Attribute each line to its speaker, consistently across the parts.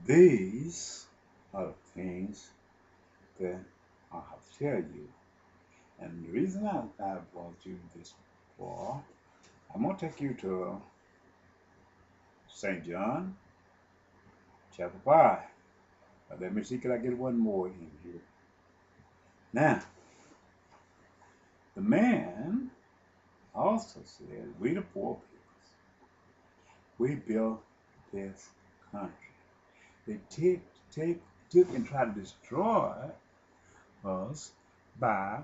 Speaker 1: These are the things that I have to tell you. And the reason I brought you this for, I'm going to take you to St. John chapter 5. But let me see, can I get one more in here? Now, the man also said, we the poor peoples, we built this country. They took and tried to destroy us by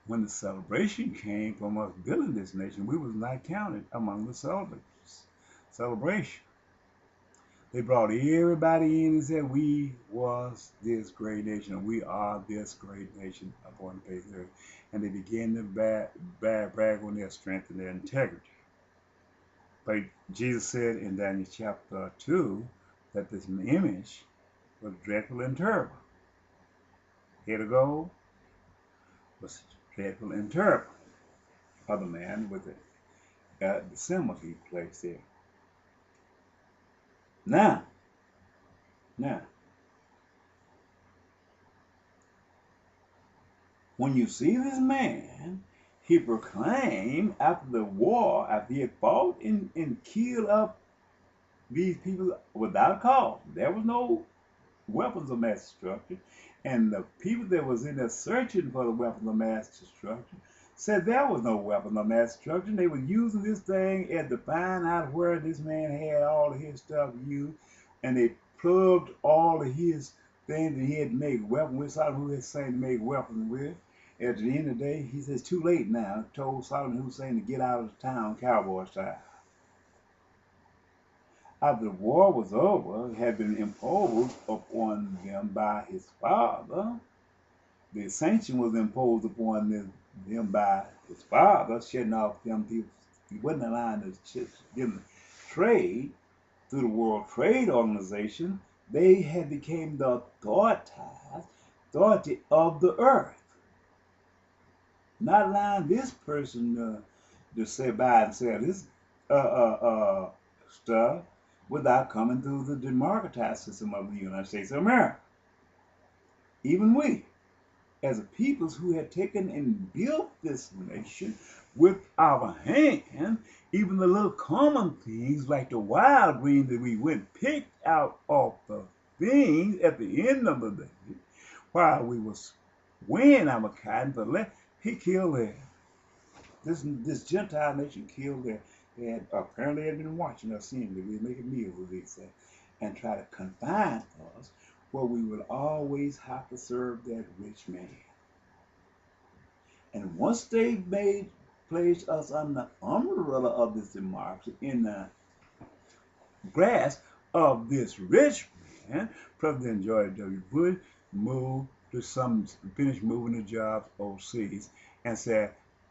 Speaker 1: when the celebration came from us building this nation, we was not counted among the celebration. They brought everybody in and said we was this great nation, we are this great nation upon the face of the earth. And they began to brag on their strength and their integrity. But Jesus said in Daniel chapter 2 that this image was dreadful and terrible. Head of gold was dreadful and terrible. Other man with the symbol he placed there. Now, when you see this man, he proclaimed after the war, after he had fought and killed up these people without cause. There was no weapons of mass destruction. And the people that was in there searching for the weapons of mass destruction said there was no weapon of mass destruction. They were using this thing as to find out where this man had all of his stuff used, and they plugged all of his things that he had made weapons with, Saddam Hussein to make weapons with. At the end of the day, he says, too late now, told Saddam Hussein to get out of the town cowboy style. After the war was over, it had been imposed upon them by his father. The sanction was imposed upon them by his father, shutting off them people. He wasn't allowing them to trade through the World Trade Organization. They had become the authority of the earth. Not allowing this person to say buy and sell this stuff without coming through the democratized system of the United States of America. Even we, as a peoples who had taken and built this nation with our hand, even the little common things like the wild green that we went picked out of the things at the end of the day, while we was weighing our cotton for left, he killed them. This Gentile nation killed them. They had apparently had been watching us, seeing that we were making meals with these things, and try to confine us where we would always have to serve that rich man. And once they placed us under the umbrella of this democracy in the grasp of this rich man, President George W. Bush finished moving the jobs overseas and said,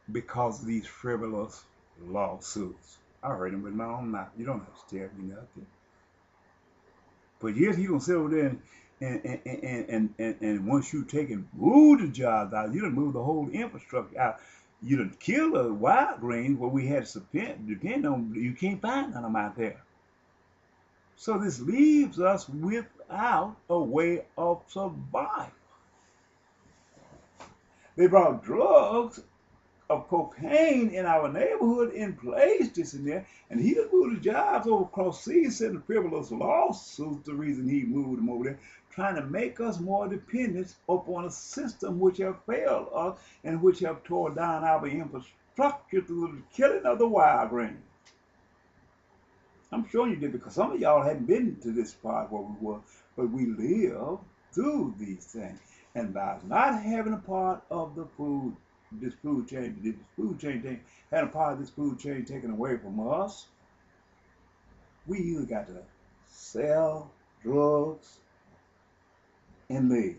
Speaker 1: because of these frivolous lawsuits. I heard him with my own mouth. You don't have to tell me nothing. But yet he gonna sit over there and once you take and move the jobs out, you done move the whole infrastructure out. You done kill the wild grains where we had to depend on. You can't find none of them out there. So this leaves us without a way of survival. They brought drugs of cocaine in our neighborhood and placed this in there, and he done moved the jobs over across seas, sending frivolous lawsuits, the reason he moved them over there, trying to make us more dependent upon a system which have failed us and which have torn down our infrastructure through the killing of the wild grain. I'm showing you this because some of y'all hadn't been to this part where we were, but we live through these things. And by not having a part of the food, this food chain thing, having a part of this food chain taken away from us, we either got to sell drugs and live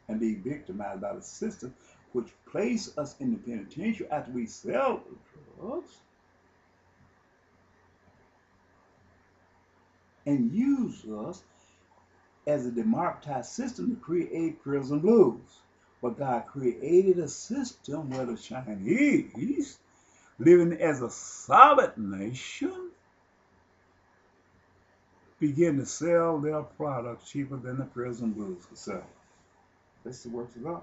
Speaker 1: and be victimized by the system which place us in the penitentiary after we sell the drugs and use us as a democratized system to create prison blues. But God created a system where the Chinese, living as a solid nation, begin to sell their products cheaper than the prison blues could sell. This is the works of God.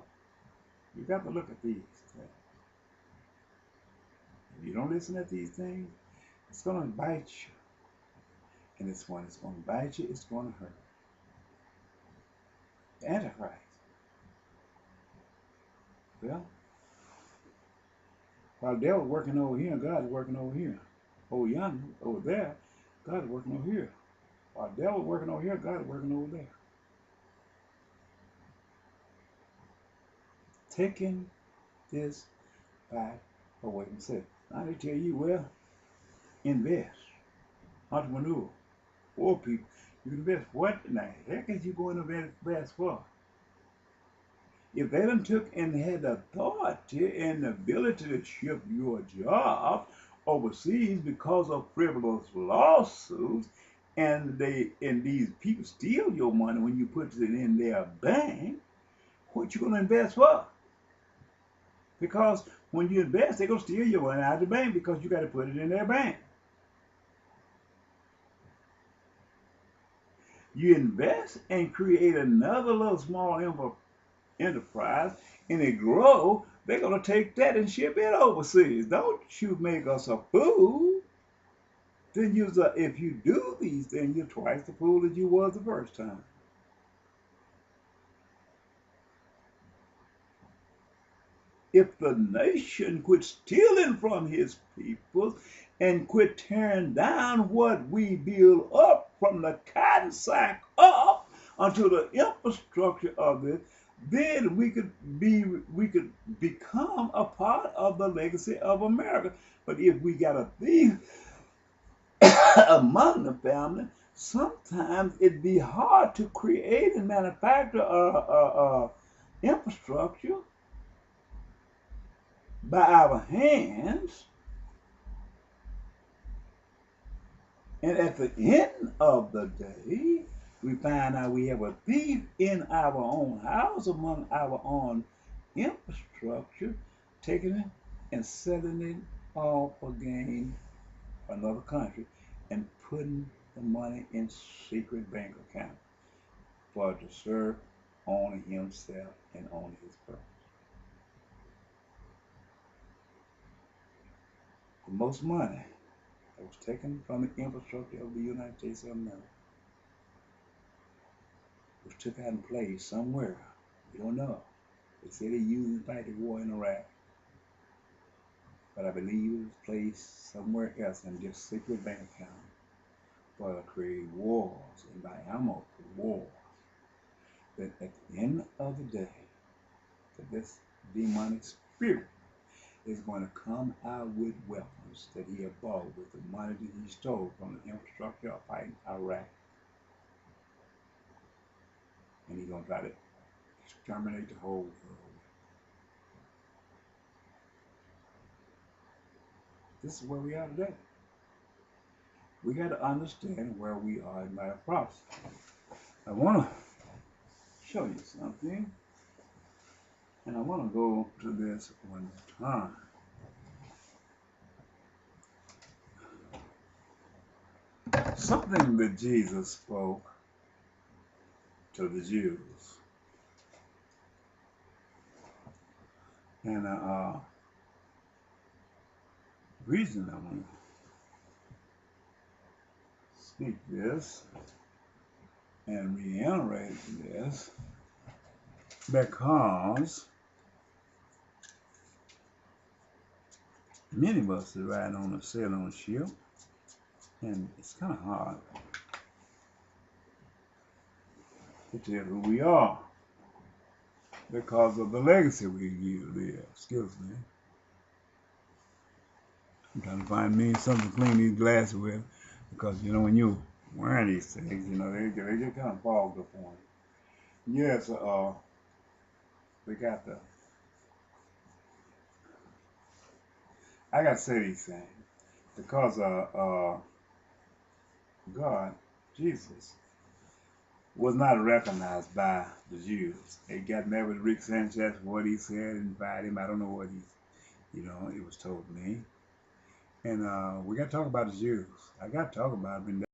Speaker 1: You got to look at these things. If you don't listen at these things, it's going to bite you. And it's when it's going to bite you, it's going to hurt. The Antichrist. Well, while the devil's working over here, God is working over here. Over yonder, over there, God is working over here. While the devil's working over here, God is working over there. Taking this back away from self. Now they tell you, well, invest. Entrepreneur. Poor people. You can invest what in the heck is you going to invest for? If they done took and had the authority and the ability to ship your job overseas because of frivolous lawsuits, and these people steal your money when you put it in their bank, what you gonna invest for? Because when you invest, they're gonna steal your money out of the bank because you got to put it in their bank. You invest and create another little small enterprise, and it grow, they're going to take that and ship it overseas. Don't you make us a fool. Then if you do these things, you're twice the fool that you was the first time. If the nation quit stealing from his people and quit tearing down what we build up from the cotton sack up unto the infrastructure of it, then we could become a part of the legacy of America. But if we got a thief among the family, sometimes it'd be hard to create and manufacture a infrastructure by our hands. And at the end of the day, we find out we have a thief in our own house, among our own infrastructure, taking it and selling it all for gain for another country and putting the money in secret bank account for to serve only himself and only his purpose. The most money that was taken from the infrastructure of the United States of America was took out and played somewhere. We don't know. They say they used to fight the war in Iraq. But I believe it was placed somewhere else in just secret bank account for to create wars and buy ammo for war. That at the end of the day, that this demonic spirit is going to come out with weapons that he had bought with the money that he stole from the infrastructure of fighting Iraq. And he's going to try to exterminate the whole world. This is where we are today. We got to understand where we are in life process. I want to show you something. And I want to go to this one time. Something that Jesus spoke to the Jews. And the reason I want to speak this and reiterate this because many of us are riding on a sailing ship, and it's kind of hard to tell who we are because of the legacy we live. Excuse me. I'm trying to find me something to clean these glasses with, because you know when you're wearing these things, you know they get kind of fogged up on you. Yes, we got the. I got to say these things because God, Jesus, was not recognized by the Jews. They got mad with Rick Sanchez for what he said and fired him. I don't know what it was told me. And we got to talk about the Jews. I got to talk about them.